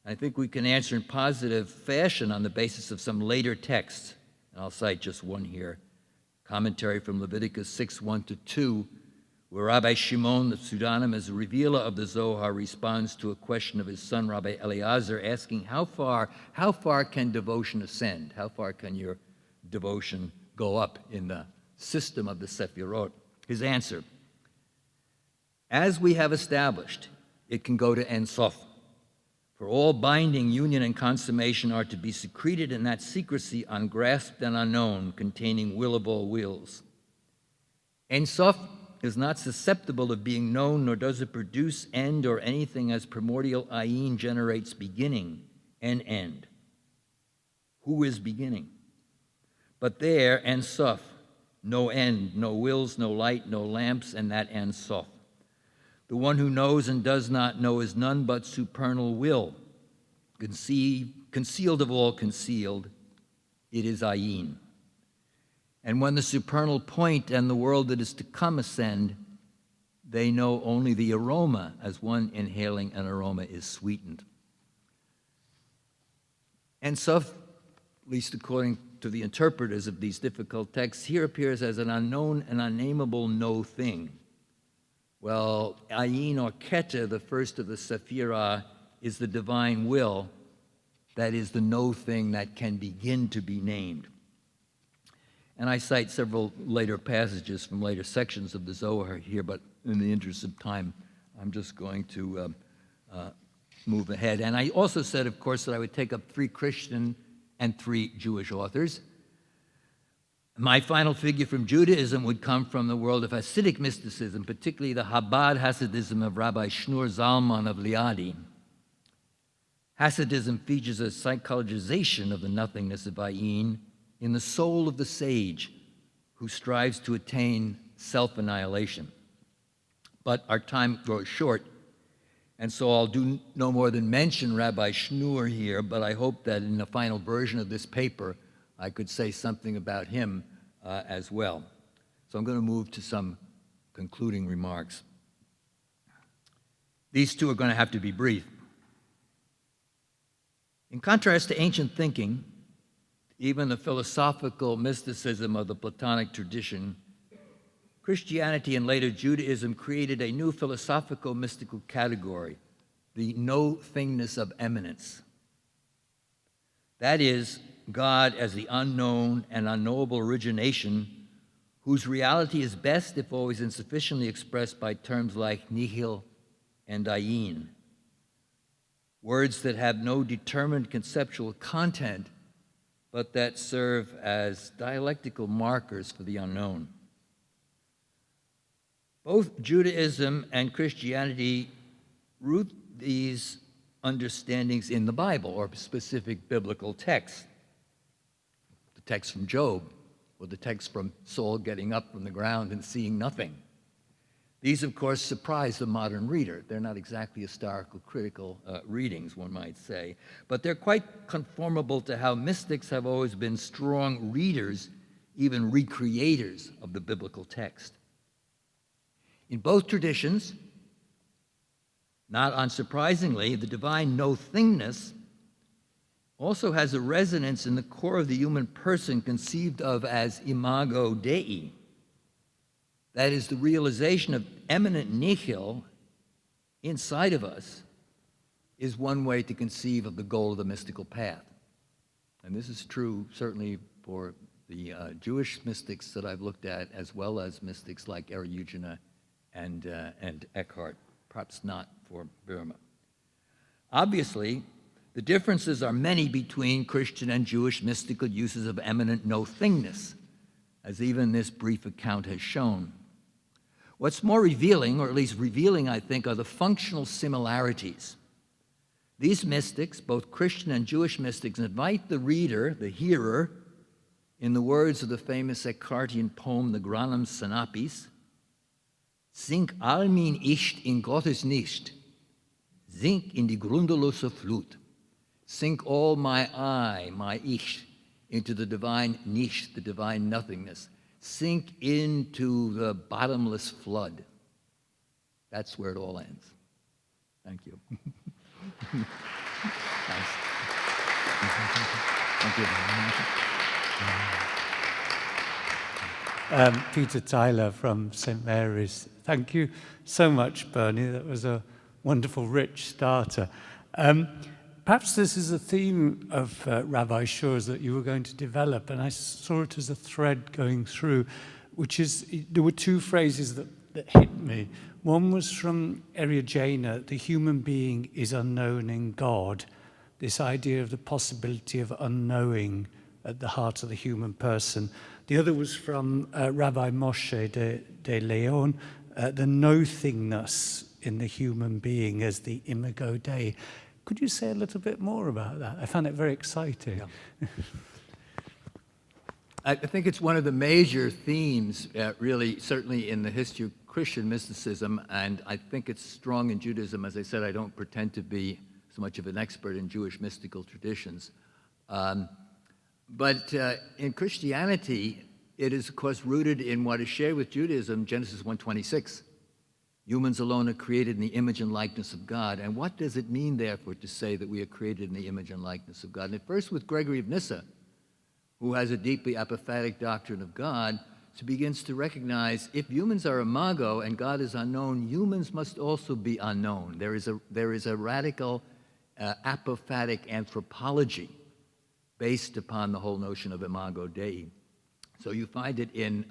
I think we can answer in positive fashion on the basis of some later texts. And I'll cite just one here. Commentary from Leviticus 6:1-2, where Rabbi Shimon, the pseudonym as a revealer of the Zohar, responds to a question of his son, Rabbi Eliezer, asking, how far can devotion ascend? How far can your devotion go up in the system of the Sephirot? His answer, as we have established, it can go to Ein Sof. For all binding, union, and consummation are to be secreted in that secrecy ungrasped and unknown, containing will of all wills. Ein Sof is not susceptible of being known, nor does it produce end or anything as primordial ayin generates beginning and end. Who is beginning? But there, Ein Sof, no end, no wills, no light, no lamps, and that Ein Sof. The one who knows and does not know is none but supernal will, concealed of all concealed. It is ayin. And when the supernal point and the world that is to come ascend, they know only the aroma, as one inhaling an aroma is sweetened. And Sof, at least according to the interpreters of these difficult texts, here appears as an unknown and unnameable no thing. Well, Ayin or Keter, the first of the Sephirah, is the divine will, that is the no thing that can begin to be named. And I cite several later passages from later sections of the Zohar here, but in the interest of time, I'm just going to move ahead. And I also said, of course, that I would take up 3 Christian and 3 Jewish authors. My final figure from Judaism would come from the world of Hasidic mysticism, particularly the Chabad Hasidism of Rabbi Shneur Zalman of Liadi. Hasidism features a psychologization of the nothingness of Ayin in the soul of the sage who strives to attain self-annihilation. But our time grows short, and so I'll do no more than mention Rabbi Shneur here, but I hope that in the final version of this paper, I could say something about him as well. So I'm going to move to some concluding remarks. These 2 are going to have to be brief. In contrast to ancient thinking, even the philosophical mysticism of the Platonic tradition, Christianity and later Judaism created a new philosophical mystical category, the no-thingness of eminence. That is, God as the unknown and unknowable origination, whose reality is best, if always insufficiently, expressed by terms like nihil and ayin, words that have no determined conceptual content, but that serve as dialectical markers for the unknown. Both Judaism and Christianity root these understandings in the Bible or specific biblical texts. The text from Job, or the text from Saul getting up from the ground and seeing nothing. These, of course, surprise the modern reader. They're not exactly historical, critical readings, one might say, but they're quite conformable to how mystics have always been strong readers, even recreators of the biblical text. In both traditions, not unsurprisingly, the divine nothingness also has a resonance in the core of the human person conceived of as imago Dei. That is, the realization of eminent nihil inside of us is one way to conceive of the goal of the mystical path. And this is true certainly for the Jewish mystics that I've looked at, as well as mystics like Aristotle and Eckhart, perhaps not for Burma. Obviously, the differences are many between Christian and Jewish mystical uses of eminent nothingness, as even this brief account has shown. What's more revealing, or at least revealing, I think, are the functional similarities. These mystics, both Christian and Jewish mystics, invite the reader, the hearer, in the words of the famous Eckhartian poem, the Granum Sinapis, "Sink all mein Ich in Gottes nicht, sink in die grundlose Flut." Sink all my I, my Ich, into the divine nicht, the divine nothingness. Sink into the bottomless flood. That's where it all ends. Thank you. Thanks. Thank you. Peter Tyler from St. Mary's. Thank you so much, Bernie. That was a wonderful, rich starter. Perhaps this is a theme of Rabbi Shur's that you were going to develop, and I saw it as a thread going through, which is, there were two phrases that hit me. One was from Aristotle, the human being is unknown in God, this idea of the possibility of unknowing at the heart of the human person. The other was from Rabbi Moshe de Leon, the nothingness in the human being as the imago Dei. Could you say a little bit more about that? I found it very exciting. Yeah. I think it's one of the major themes, really, certainly in the history of Christian mysticism, and I think it's strong in Judaism. As I said, I don't pretend to be so much of an expert in Jewish mystical traditions. But in Christianity, it is, of course, rooted in what is shared with Judaism, Genesis 1:26. Humans alone are created in the image and likeness of God. And what does it mean, therefore, to say that we are created in the image and likeness of God? And at first with Gregory of Nyssa, who has a deeply apophatic doctrine of God, so begins to recognize if humans are imago and God is unknown, humans must also be unknown. There is a radical apophatic anthropology based upon the whole notion of imago Dei. So you find it in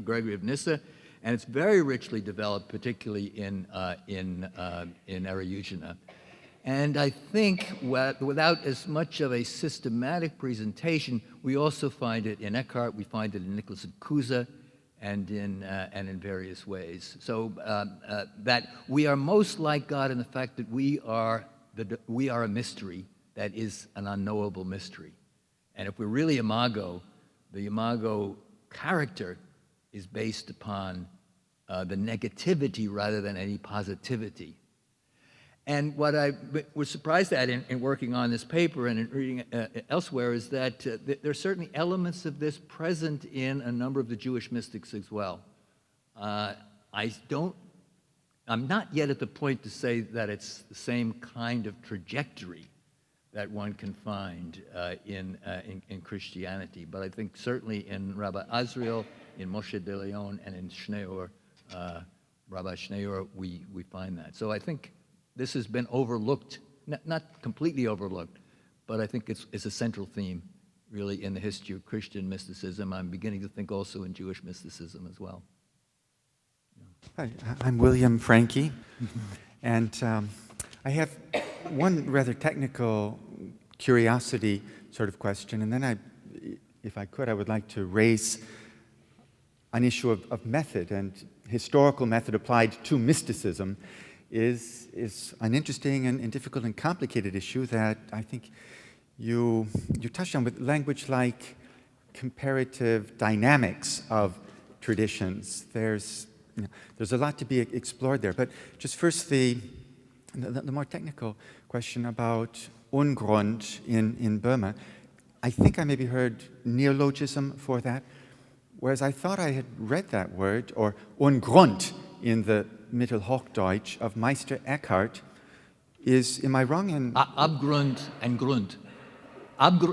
Gregory of Nyssa, and it's very richly developed, particularly in Aristotle. And I think without as much of a systematic presentation, we also find it in Eckhart, we find it in Nicholas of Cusa, and in various ways. So that we are most like God in the fact that we are a mystery that is an unknowable mystery. And if we're really imago, the imago character is based upon the negativity rather than any positivity. And what I was surprised at in working on this paper and in reading elsewhere is that there are certainly elements of this present in a number of the Jewish mystics as well. I'm not yet at the point to say that it's the same kind of trajectory that one can find in Christianity, but I think certainly in Rabbi Azriel, in Moshe de Leon, and in Schneor, Rabbi Schneor, we find that. So I think this has been overlooked, not completely overlooked, but I think it's a central theme, really, in the history of Christian mysticism. I'm beginning to think also in Jewish mysticism as well. Hi, I'm William Franke, and I have one rather technical curiosity sort of question, and then if I could, I would like to raise an issue of method, and historical method applied to mysticism is an interesting and difficult and complicated issue that I think you touched on with language like comparative dynamics of traditions. There's a lot to be explored there, but just first the more technical question about Ungrund in Burma. I think I maybe heard neologism for that, whereas I thought I had read that word, or Ungrund in the Mittelhochdeutsch of Meister Eckhart. Am I wrong in... Abgrund and Grund.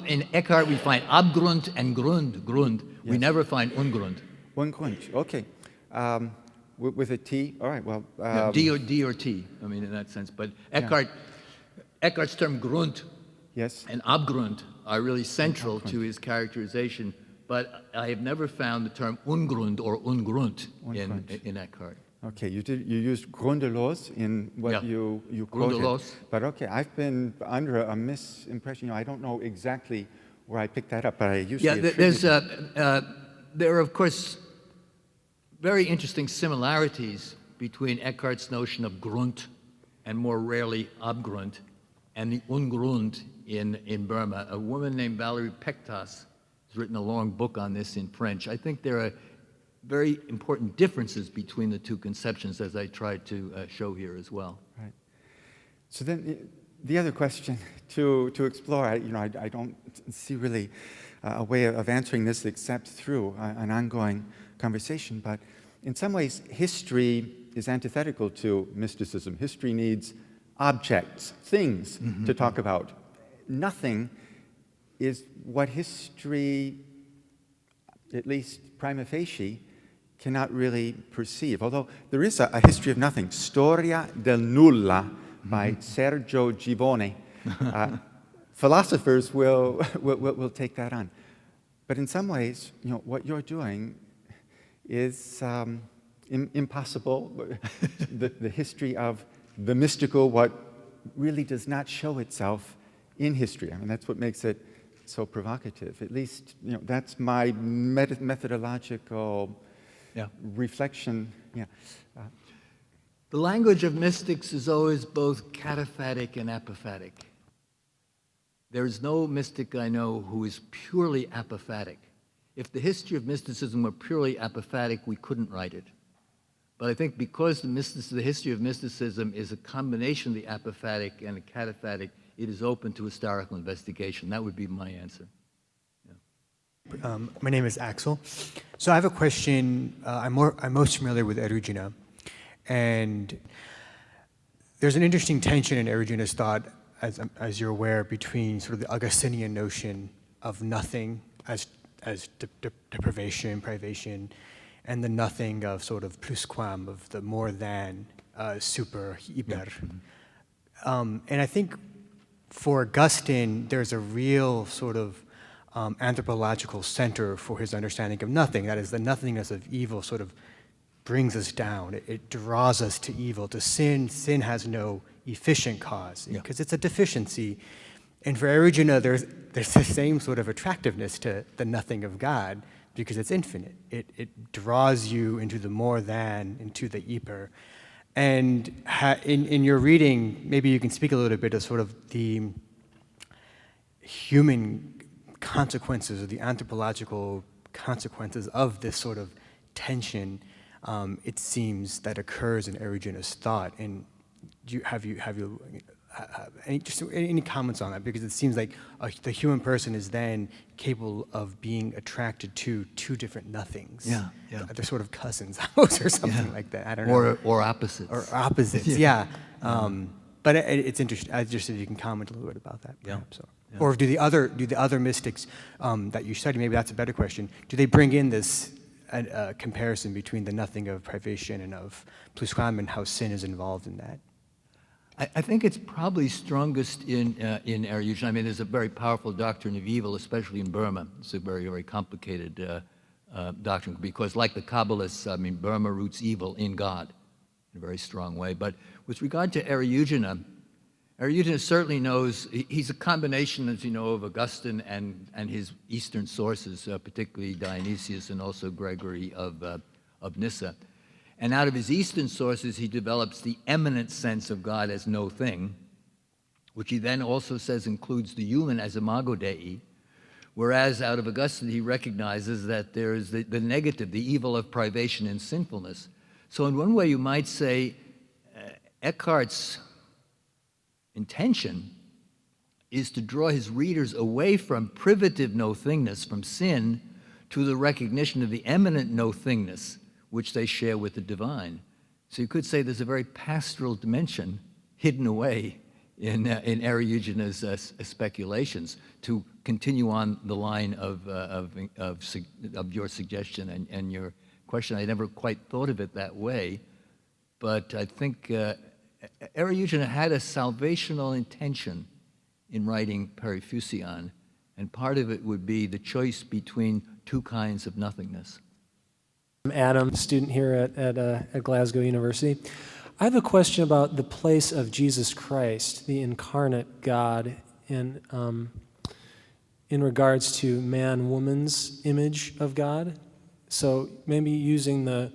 In Eckhart we find Abgrund and Grund. Yes. We never find Ungrund. Ungrund, okay. With a T, all right, well... D or T, I mean, in that sense. But Eckhart's term Grund and Abgrund are really central to his characterization, but I have never found the term Ungrund or Ungrund in Eckhart. Okay, you used grundelos in what you quoted. Grundelos. But okay, I've been under a misimpression. I don't know exactly where I picked that up, but I usually there are, of course, very interesting similarities between Eckhart's notion of Grund and more rarely Abgrund and the Ungrund in Burma. A woman named Valerie Pectas has written a long book on this in French. I think there are very important differences between the two conceptions, as I tried to show here as well. Right. So then the other question to explore, I don't see really a way of answering this except through an ongoing conversation, but in some ways history is antithetical to mysticism. History needs objects, things to talk about. Nothing is what history, at least prima facie, cannot really perceive. Although there is a history of nothing, Storia del Nulla by Sergio Givone. Philosophers will take that on. But in some ways, what you're doing is impossible. The history of the mystical, what really does not show itself in history. I mean, that's what makes it so provocative. At least, that's my methodological reflection. The language of mystics is always both cataphatic and apophatic. There is no mystic I know who is purely apophatic. If the history of mysticism were purely apophatic, we couldn't write it. But I think because the history of mysticism is a combination of the apophatic and the cataphatic, it is open to historical investigation. That would be my answer. My name is Axel. So I have a question. I'm most familiar with Erugena, and there's an interesting tension in Erugena's thought, as you're aware, between sort of the Augustinian notion of nothing as deprivation, privation, and the nothing of sort of plusquam, of the more than, super, hyper. And I think for Augustine, there's a real sort of anthropological center for his understanding of nothing. That is, the nothingness of evil sort of brings us down. It draws us to evil, to sin. Sin has no efficient cause because it's a deficiency. And for Erugena, there's the same sort of attractiveness to the nothing of God because it's infinite. It draws you into the more than, into the hyper. And in your reading, maybe you can speak a little bit of sort of the human consequences or the anthropological consequences of this sort of tension, it seems, that occurs in Erugena's thought. And have you any comments on that? Because it seems like the human person is then capable of being attracted to two different nothings. They're sort of cousins or something like that. I don't know. Or opposites. Or opposites, But it's interesting. I'm interested if you can comment a little bit about that, perhaps. Or do the other mystics that you study, maybe that's a better question, do they bring in this comparison between the nothing of privation and of plusquam and how sin is involved in that? I think it's probably strongest in Aristotle. I mean, there's a very powerful doctrine of evil, especially in Burma. It's a very, very complicated doctrine because, like the Kabbalists, I mean, Burma roots evil in God in a very strong way. But with regard to Aristotle certainly knows, he's a combination, as you know, of Augustine and his Eastern sources, particularly Dionysius and also Gregory of Nyssa. And out of his Eastern sources, he develops the eminent sense of God as no thing, which he then also says includes the human as imago Dei, whereas out of Augustine, he recognizes that there is the negative, the evil of privation and sinfulness. So in one way, you might say Eckhart's intention is to draw his readers away from privative nothingness, from sin, to the recognition of the eminent nothingness, which they share with the divine. So you could say there's a very pastoral dimension hidden away in Aristotle's speculations, to continue on the line of your suggestion and your question. I never quite thought of it that way, but I think Aristotle had a salvational intention in writing Perifusion, and part of it would be the choice between two kinds of nothingness. I'm Adam, a student here at Glasgow University. I have a question about the place of Jesus Christ, the incarnate God, in regards to man-woman's image of God. So maybe using the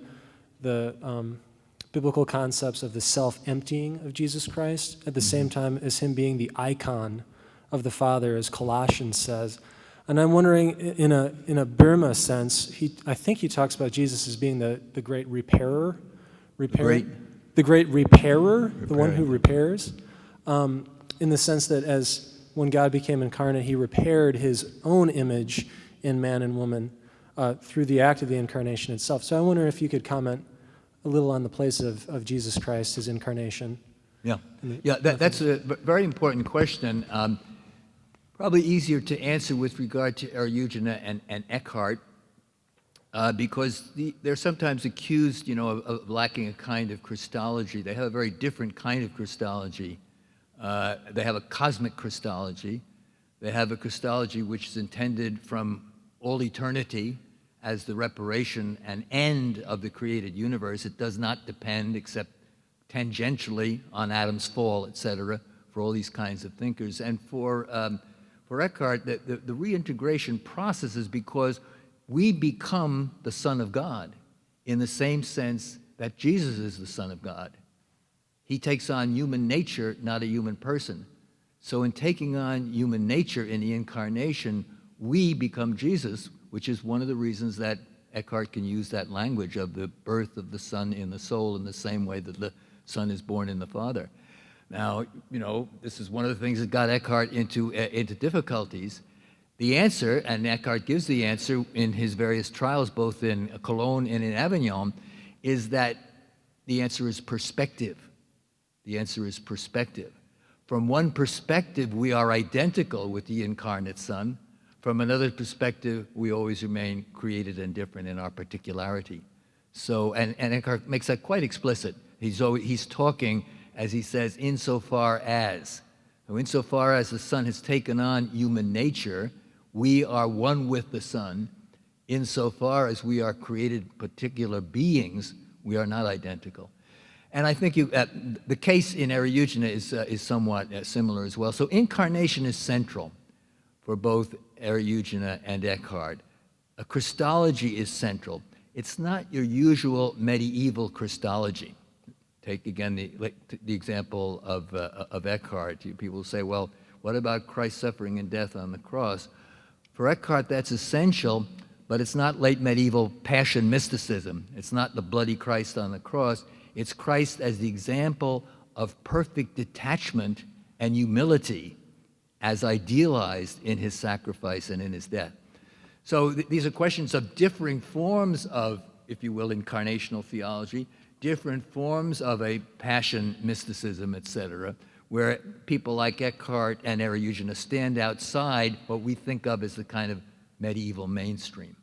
biblical concepts of the self-emptying of Jesus Christ at the same time as him being the icon of the Father, as Colossians says. And I'm wondering, in a Burma sense, I think he talks about Jesus as being the great repairer, the great repairer, the one who repairs, in the sense that as when God became incarnate, he repaired his own image in man and woman through the act of the incarnation itself. So I wonder if you could comment a little on the place of Jesus Christ, his incarnation. Yeah, that's a very important question. Probably easier to answer with regard to Aristotle and Eckhart, because they're sometimes accused, of lacking a kind of Christology. They have a very different kind of Christology. They have a cosmic Christology. They have a Christology which is intended from all eternity as the reparation and end of the created universe. It does not depend, except tangentially, on Adam's fall, etc., for all these kinds of thinkers. And for Eckhart, the reintegration process is because we become the Son of God in the same sense that Jesus is the Son of God. He takes on human nature, not a human person. So in taking on human nature in the incarnation, we become Jesus, which is one of the reasons that Eckhart can use that language of the birth of the Son in the soul in the same way that the Son is born in the Father. Now, this is one of the things that got Eckhart into difficulties. The answer, and Eckhart gives the answer in his various trials, both in Cologne and in Avignon, is that the answer is perspective. The answer is perspective. From one perspective, we are identical with the incarnate Son. From another perspective, we always remain created and different in our particularity. So, and Eckhart makes that quite explicit. He's talking, as he says, insofar as the Son has taken on human nature, we are one with the Son. Insofar as we are created particular beings, we are not identical. And I think the case in Aristotle is somewhat similar as well. So incarnation is central for both Aristotle and Eckhart. A Christology is central. It's not your usual medieval Christology. Take again the example of Eckhart. People say, well, what about Christ's suffering and death on the cross? For Eckhart, that's essential, but it's not late medieval passion mysticism. It's not the bloody Christ on the cross. It's Christ as the example of perfect detachment and humility as idealized in his sacrifice and in his death. So these are questions of differing forms of, if you will, incarnational theology, different forms of a passion mysticism, etc., where people like Eckhart and Aristotle stand outside what we think of as the kind of medieval mainstream.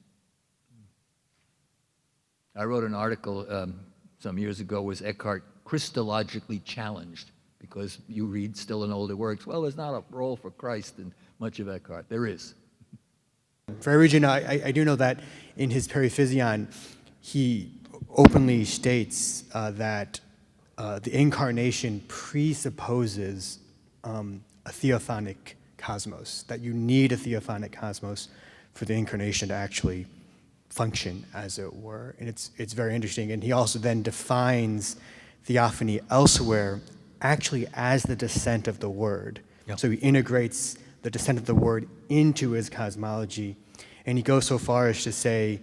I wrote an article some years ago, was Eckhart Christologically challenged? because you read still in older works, well, there's not a role for Christ in much of Eckhart. There is. For Eriugena, I do know that in his Periphysion, he openly states that the incarnation presupposes a theophanic cosmos, that you need a theophanic cosmos for the incarnation to actually function, as it were. And it's very interesting. And he also then defines theophany elsewhere actually as the descent of the Word. Yep. So he integrates the descent of the Word into his cosmology. And he goes so far as to say,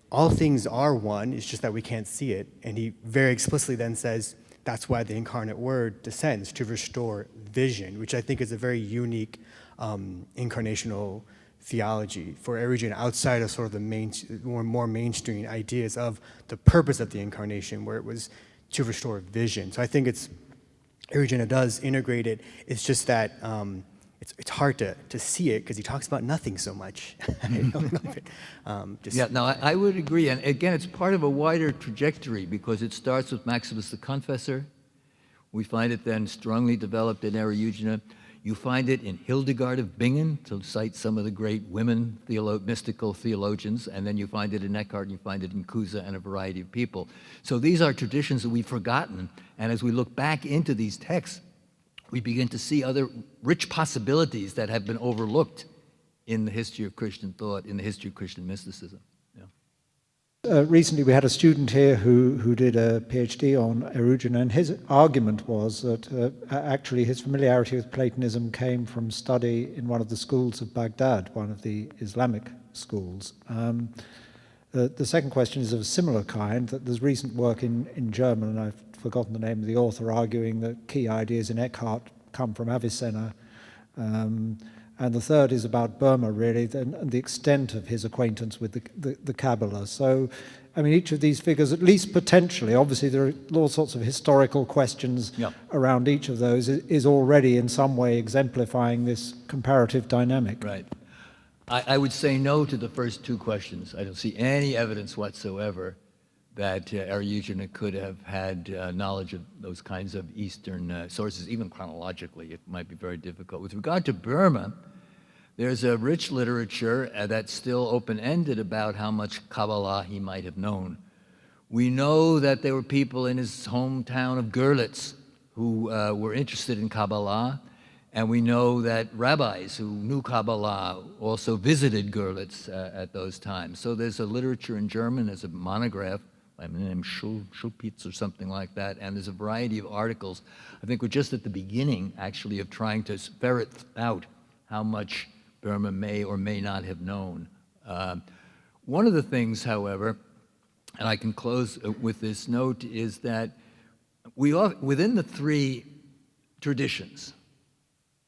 all things are one, it's just that we can't see it. And he very explicitly then says, that's why the incarnate Word descends, to restore vision, which I think is a very unique incarnational theology for Eriugena, outside of sort of the more mainstream ideas of the purpose of the incarnation, where it was to restore vision. So I think Eriugena does integrate it. It's just that it's hard to see it because he talks about nothing so much. I don't know if it, Yeah, no, I would agree. And again, it's part of a wider trajectory because it starts with Maximus the Confessor. We find it then strongly developed in Eriugena. You find it in Hildegard of Bingen, to cite some of the great women mystical theologians, and then you find it in Eckhart, and you find it in Cusa and a variety of people. So these are traditions that we've forgotten, and as we look back into these texts, we begin to see other rich possibilities that have been overlooked in the history of Christian thought, in the history of Christian mysticism. Recently we had a student here who did a PhD on Eriugena, and his argument was that actually his familiarity with Platonism came from study in one of the schools of Baghdad, one of the Islamic schools. The second question is of a similar kind, that there's recent work in German, and I've forgotten the name of the author, arguing that key ideas in Eckhart come from Avicenna. And the third is about Burma, really, and the extent of his acquaintance with the Kabbalah. So, I mean, each of these figures, at least potentially, obviously there are all sorts of historical questions around each of those, is already in some way exemplifying this comparative dynamic. Right. I would say no to the first two questions. I don't see any evidence whatsoever that Eriugena could have had knowledge of those kinds of Eastern sources, even chronologically. It might be very difficult. With regard to Burma, there's a rich literature that's still open-ended about how much Kabbalah he might have known. We know that there were people in his hometown of Görlitz who were interested in Kabbalah, and we know that rabbis who knew Kabbalah also visited Görlitz at those times. So there's a literature in German, there's a monograph by the name Schulpitz or something like that, and there's a variety of articles. I think we're just at the beginning, actually, of trying to ferret out how much Burma may or may not have known. One of the things, however, and I can close with this note, is that within the three traditions,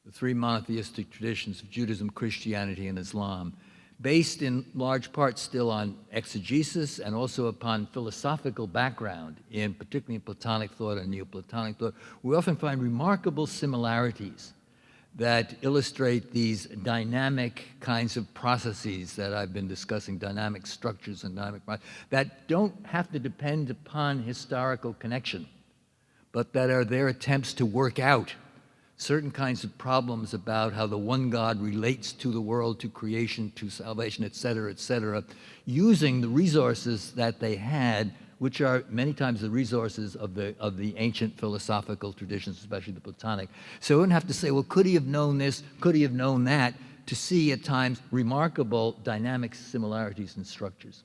the three monotheistic traditions of Judaism, Christianity, and Islam, based in large part still on exegesis and also upon philosophical background, particularly in Platonic thought and Neoplatonic thought, we often find remarkable similarities that illustrate these dynamic kinds of processes that I've been discussing, dynamic structures and dynamic that don't have to depend upon historical connection, but that are their attempts to work out certain kinds of problems about how the one God relates to the world, to creation, to salvation, et cetera, using the resources that they had, which are many times the resources of the ancient philosophical traditions, especially the Platonic. So we wouldn't have to say, well, could he have known this, could he have known that, to see at times remarkable dynamic similarities in structures.